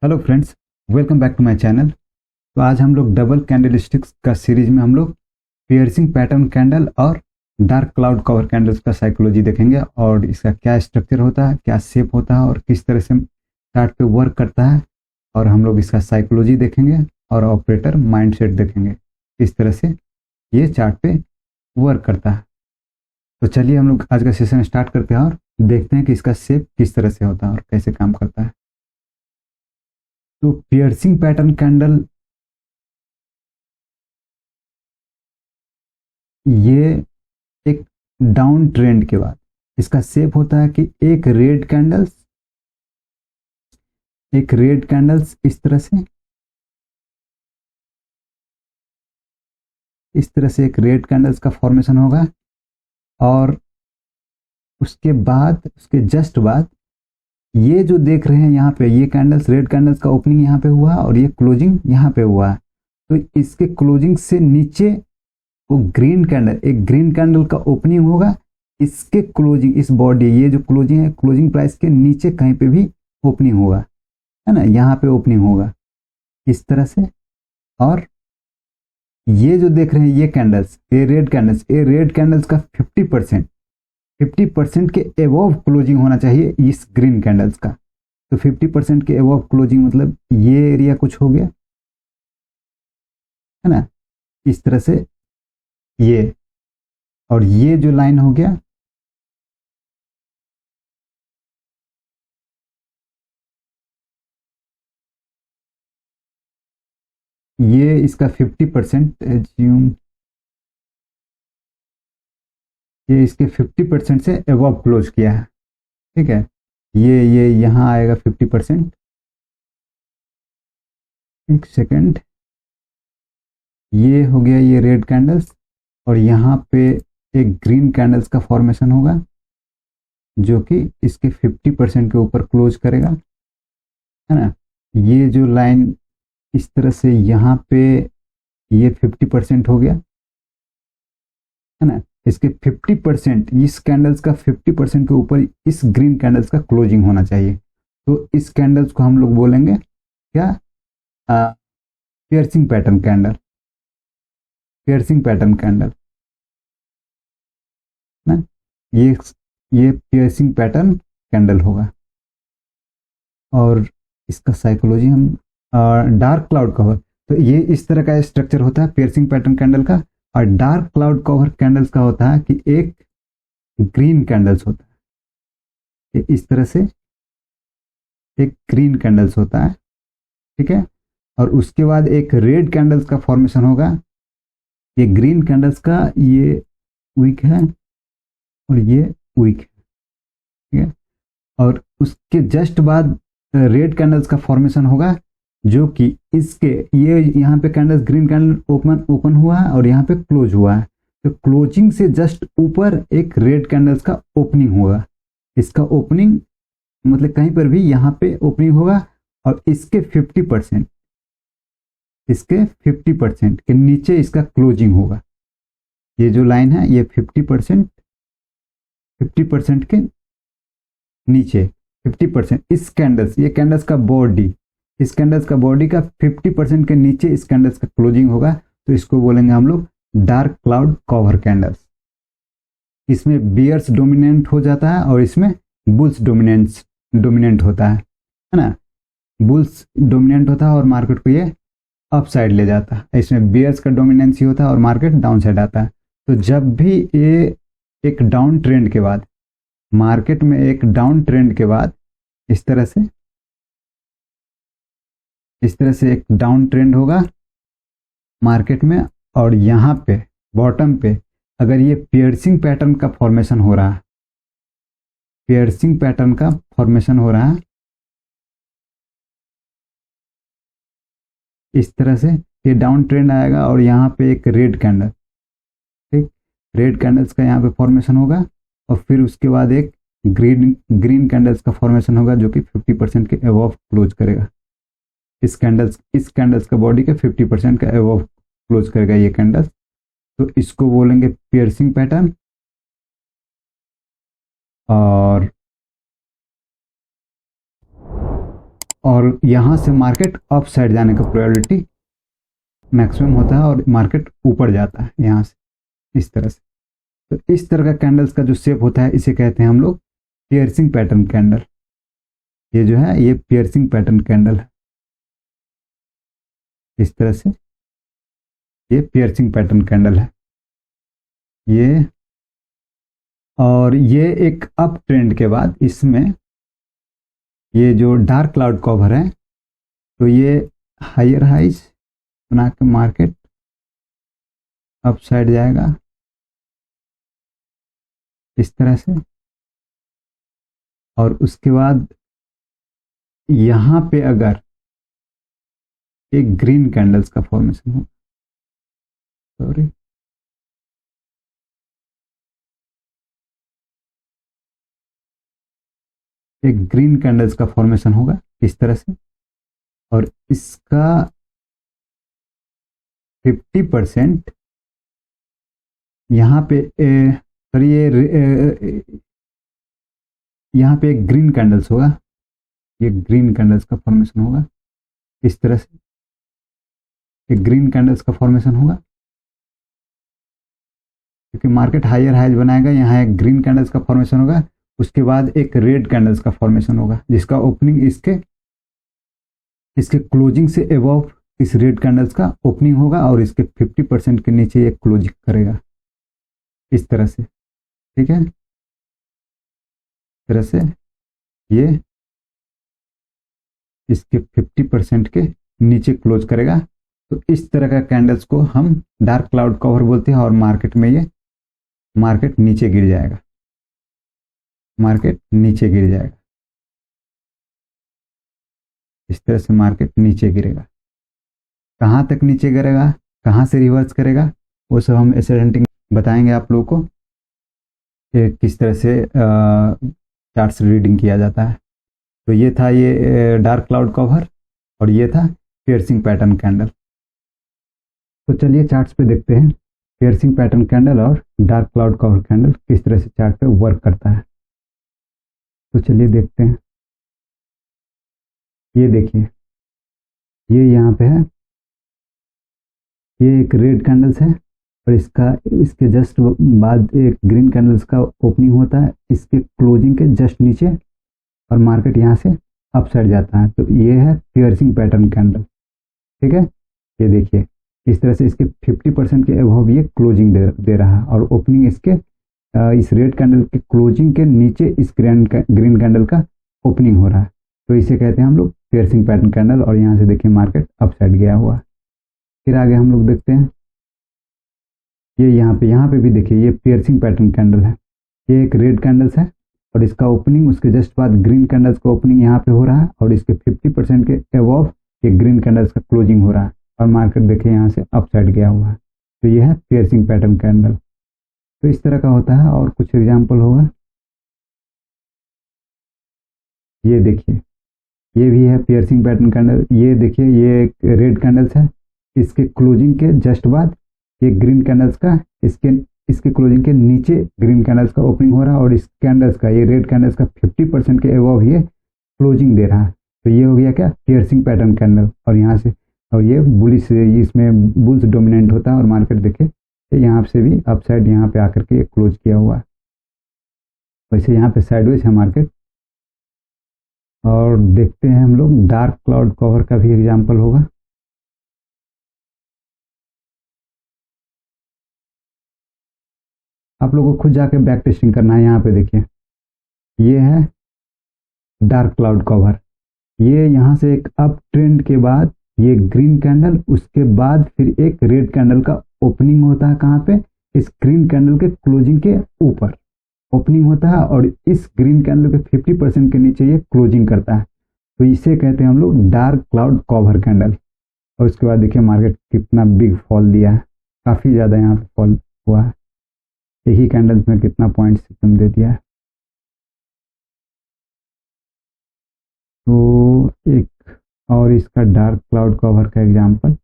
Hello friends, welcome back to my channel. तो आज हम लोग डबल कैंडलस्टिक्स का सीरीज में हम लोग पियर्सिंग पैटर्न कैंडल और डार्क क्लाउड कवर कैंडल्स का साइकोलॉजी देखेंगे और इसका क्या स्ट्रक्चर होता है, क्या शेप होता है और किस तरह से चार्ट पे वर्क करता है। और हम लोग इसका साइकोलॉजी देखेंगे और ऑपरेटर माइंडसेट देखेंगे, किस तरह से ये चार्ट पे वर्क करता है। तो चलिए हम लोग आज का सेशन स्टार्ट करते हैं और देखते हैं कि इसका शेप किस तरह से होता है और कैसे काम करता है। तो पियर्सिंग पैटर्न कैंडल ये एक डाउन ट्रेंड के बाद इसका शेप होता है कि एक रेड कैंडल्स इस तरह से एक रेड कैंडल्स का फॉर्मेशन होगा और उसके बाद उसके जस्ट बाद ये जो देख रहे हैं यहाँ पे, ये कैंडल्स रेड कैंडल्स का ओपनिंग यहाँ पे हुआ और ये क्लोजिंग यहाँ पे हुआ। तो इसके क्लोजिंग से नीचे वो ग्रीन कैंडल, एक ग्रीन कैंडल का ओपनिंग होगा। इसके क्लोजिंग, इस बॉडी, ये जो क्लोजिंग है, क्लोजिंग प्राइस के नीचे कहीं पे भी ओपनिंग होगा, है ना, यहाँ पे ओपनिंग होगा इस तरह से। और ये जो देख रहे हैं ये कैंडल्स, ये रेड कैंडल्स का 50% के एबव क्लोजिंग होना चाहिए इस ग्रीन कैंडल्स का। तो 50% के एबव क्लोजिंग मतलब ये एरिया कुछ हो गया, है ना, इस तरह से ये। और ये जो लाइन हो गया, ये इसका 50% एज्यूम, ये इसके 50% से एबव क्लोज किया है, ठीक है। ये यहाँ आएगा 50%। एक सेकंड, ये हो गया ये रेड कैंडल्स और यहाँ पे एक ग्रीन कैंडल्स का फॉर्मेशन होगा जो कि इसके 50% के ऊपर क्लोज करेगा, है ना। ये जो लाइन इस तरह से यहाँ पे, ये 50% हो गया, है ना। इसके 50%, इस कैंडल्स का 50% के ऊपर इस ग्रीन कैंडल्स का क्लोजिंग होना चाहिए। तो इस कैंडल्स को हम लोग बोलेंगे क्या, piercing pattern candle, piercing pattern candle ना। ये पियर्सिंग पैटर्न कैंडल होगा। और इसका साइकोलॉजी हम, डार्क क्लाउड कवर, तो ये इस तरह का स्ट्रक्चर होता है पियर्सिंग पैटर्न कैंडल का। और डार्क क्लाउड कवर कैंडल्स का होता है कि एक ग्रीन कैंडल्स होता है, इस तरह से एक ग्रीन कैंडल्स होता है, ठीक है। और उसके बाद एक रेड कैंडल्स का फॉर्मेशन होगा। ये ग्रीन कैंडल्स का ये वीक है और ये वीक है, ठीक है। और उसके जस्ट बाद रेड कैंडल्स का फॉर्मेशन होगा जो कि इसके, ये यहाँ पे कैंडल्स, ग्रीन कैंडल ओपन हुआ है और यहाँ पे क्लोज हुआ है। तो क्लोजिंग से जस्ट ऊपर एक रेड कैंडल्स का ओपनिंग होगा। इसका ओपनिंग मतलब कहीं पर भी यहाँ पे ओपनिंग होगा और इसके 50%, इसके 50% के नीचे इसका क्लोजिंग होगा। ये जो लाइन है ये 50% के नीचे, 50% इस कैंडल्स, ये कैंडल्स का बॉडी, इस कैंडल्स का बॉडी का 50% के नीचे इस कैंडल्स का क्लोजिंग होगा। तो इसको बोलेंगे हम लोग डार्क क्लाउड कवर कैंडल्स। इसमें बियर्स डोमिनेंट हो जाता है और इसमें बुल्स डोमिनेंट होता है ना। बुल्स डोमिनेंट होता है और मार्केट को ये अप साइड ले जाता है। इसमें बियर्स का डोमिनेंसी होता है और मार्केट डाउन साइड आता है। तो जब भी ये एक डाउन ट्रेंड के बाद, मार्केट में एक डाउन ट्रेंड के बाद इस तरह से एक डाउन ट्रेंड होगा मार्केट में, और यहाँ पे बॉटम पे अगर ये पियर्सिंग पैटर्न का फॉर्मेशन हो रहा है, पियर्सिंग पैटर्न का फॉर्मेशन हो रहा है इस तरह से, ये डाउन ट्रेंड आएगा और यहाँ पे एक रेड कैंडल, ठीक, रेड कैंडल्स का यहाँ पे फॉर्मेशन होगा और फिर उसके बाद एक ग्रीन कैंडल्स का फॉर्मेशन होगा जो कि 50% के अबव क्लोज करेगा। इस कैंडल्स का बॉडी के 50% का अबव क्लोज करेगा ये कैंडल्स। तो इसको बोलेंगे पियर्सिंग पैटर्न। और यहाँ से मार्केट अप साइड जाने का प्रोबेबिलिटी मैक्सिमम होता है और मार्केट ऊपर जाता है यहाँ से इस तरह से। तो इस तरह का कैंडल्स का जो शेप होता है इसे कहते हैं हम लोग पियर्सिंग पैटर्न कैंडल। ये जो है ये पियर्सिंग पैटर्न कैंडल है, इस तरह से ये पियर्सिंग पैटर्न कैंडल है ये। और ये एक अप ट्रेंड के बाद इसमें ये जो डार्क क्लाउड कवर है तो ये हायर हाइज बना के मार्केट अप साइड जाएगा इस तरह से। और उसके बाद यहाँ पे अगर एक ग्रीन कैंडल्स का फॉर्मेशन हो, सॉरी एक ग्रीन कैंडल्स का फॉर्मेशन होगा इस तरह से, और इसका 50% यहाँ पे सॉरी यहाँ पे एक ग्रीन कैंडल्स होगा, ये ग्रीन कैंडल्स का फॉर्मेशन होगा इस तरह से, एक ग्रीन कैंडल्स का फॉर्मेशन होगा क्योंकि मार्केट हायर हाइज बनाएगा। यहाँ एक ग्रीन कैंडल्स का फॉर्मेशन होगा, उसके बाद एक रेड कैंडल्स का फॉर्मेशन होगा जिसका ओपनिंग इसके क्लोजिंग से एबव इस रेड कैंडल्स का ओपनिंग होगा और इसके 50% के नीचे ये क्लोजिंग करेगा इस तरह से, ठीक है। इस तरह से ये इसके 50% के नीचे क्लोज करेगा। तो इस तरह का कैंडल्स को हम डार्क क्लाउड कवर बोलते हैं और मार्केट में ये मार्केट नीचे गिर जाएगा, मार्केट नीचे गिर जाएगा इस तरह से, मार्केट नीचे गिरेगा। कहाँ तक नीचे गिरेगा, कहाँ से रिवर्स करेगा, वो सब हम एसेंडिंग बताएंगे आप लोगों को कि किस तरह से चार्ट्स रीडिंग किया जाता है। तो ये था ये डार्क क्लाउड कवर और ये था पियर्सिंग पैटर्न कैंडल। तो चलिए चार्ट्स पे देखते हैं पियर्सिंग पैटर्न कैंडल और डार्क क्लाउड कवर कैंडल किस तरह से चार्ट पे वर्क करता है। तो चलिए देखते हैं। ये देखिए, ये यहाँ पे है, ये एक रेड कैंडल्स है और इसके जस्ट बाद एक ग्रीन कैंडल्स का ओपनिंग होता है इसके क्लोजिंग के जस्ट नीचे, और मार्केट यहाँ से अप साइड जाता है। तो ये है पियर्सिंग पैटर्न कैंडल, ठीक है। ये देखिए इस तरह से इसके 50% के अबव ये क्लोजिंग दे रहा है और ओपनिंग इसके इस रेड कैंडल के क्लोजिंग के नीचे इस ग्रीन कैंडल का ओपनिंग हो रहा है। तो इसे कहते हैं हम लोग पियर्सिंग पैटर्न कैंडल। और यहाँ से देखिए मार्केट अप साइड गया हुआ है। फिर आगे हम लोग देखते हैं, ये यहाँ पे भी देखिए ये पियर्सिंग पैटर्न कैंडल है। ये एक रेड कैंडल्स है और इसका ओपनिंग उसके जस्ट बाद ग्रीन कैंडल्स का ओपनिंग यहाँ पे हो रहा है और इसके 50% के अबव ये ग्रीन कैंडल्स का क्लोजिंग हो रहा है और मार्केट देखिए यहाँ से अप साइड गया हुआ है। तो ये है पियर्सिंग पैटर्न कैंडल। तो इस तरह का होता है और कुछ एग्जाम्पल होगा। ये देखिए ये भी है पियर्सिंग पैटर्न कैंडल। ये देखिए ये एक रेड कैंडल्स है, इसके क्लोजिंग के जस्ट बाद ये ग्रीन कैंडल्स का इसके क्लोजिंग के नीचे ग्रीन कैंडल्स का ओपनिंग हो रहा है और इस कैंडल्स का ये रेड कैंडल्स का 50% के अबव ये क्लोजिंग दे रहा है। तो ये हो गया क्या, पियर्सिंग पैटर्न कैंडल। और यहाँ से और ये बुलिश, इसमें बुल्स डोमिनेंट होता है और मार्केट देखे यहाँ से भी अप साइड यहाँ पे आकर के क्लोज किया हुआ है। वैसे यहाँ पे साइडवेज है मार्केट। और देखते हैं हम लोग डार्क क्लाउड कवर का भी एग्जाम्पल होगा। आप लोगों को खुद जाके बैक टेस्टिंग करना है। यहाँ पे देखिए ये है डार्क क्लाउड कवर। ये यहाँ से एक अप ट्रेंड के बाद ये ग्रीन कैंडल, उसके बाद फिर एक रेड कैंडल का ओपनिंग होता है। कहाँ पे, इस ग्रीन कैंडल के क्लोजिंग के ऊपर ओपनिंग होता है और इस ग्रीन कैंडल के 50% के नीचे ये क्लोजिंग करता है। तो इसे कहते हैं हम लोग डार्क क्लाउड कवर कैंडल। और उसके बाद देखिए मार्केट कितना बिग फॉल दिया है, काफ़ी ज़्यादा यहाँ पे फॉल हुआ है। यही कैंडल्स में कितना पॉइंट सिस्टम दे दिया है। तो एक और इसका डार्क क्लाउड कवर का एग्जांपल,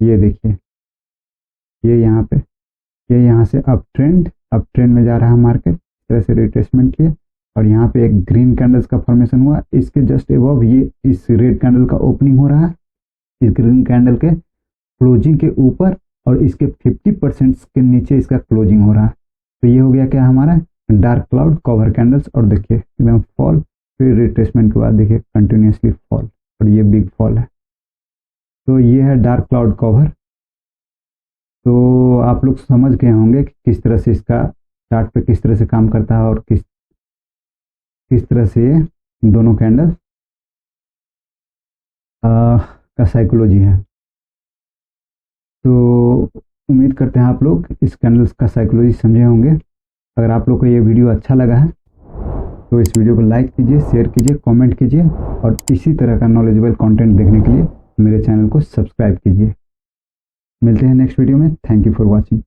ये देखिए ये यहाँ पे, ये यहाँ से अप ट्रेंड अब ट्रेंड में जा रहा है मार्केट, इस तरह से रिट्रेसमेंट किया और यहाँ पे एक ग्रीन कैंडल्स का फॉर्मेशन हुआ। इसके जस्ट एबव ये इस रेड कैंडल का ओपनिंग हो रहा है, इस ग्रीन कैंडल के क्लोजिंग के ऊपर और इसके 50% के नीचे इसका क्लोजिंग हो रहा है। तो ये हो गया क्या हमारा डार्क क्लाउड कवर कैंडल्स। और देखिए एकदम फॉल, फिर रिट्रेसमेंट के बाद देखिए कंटिन्यूसली फॉल और ये बिग फॉल है। तो ये है डार्क क्लाउड कवर। तो आप लोग समझ गए होंगे कि किस तरह से इसका चार्ट पे किस तरह से काम करता है और किस तरह से ये दोनों कैंडल का साइकोलॉजी है। तो उम्मीद करते हैं आप लोग इस कैंडल्स का साइकोलॉजी समझे होंगे। अगर आप लोग को ये वीडियो अच्छा लगा है तो इस वीडियो को लाइक कीजिए, शेयर कीजिए, कमेंट कीजिए और इसी तरह का नॉलेजेबल कंटेंट देखने के लिए मेरे चैनल को सब्सक्राइब कीजिए। मिलते हैं नेक्स्ट वीडियो में। Thank you for watching.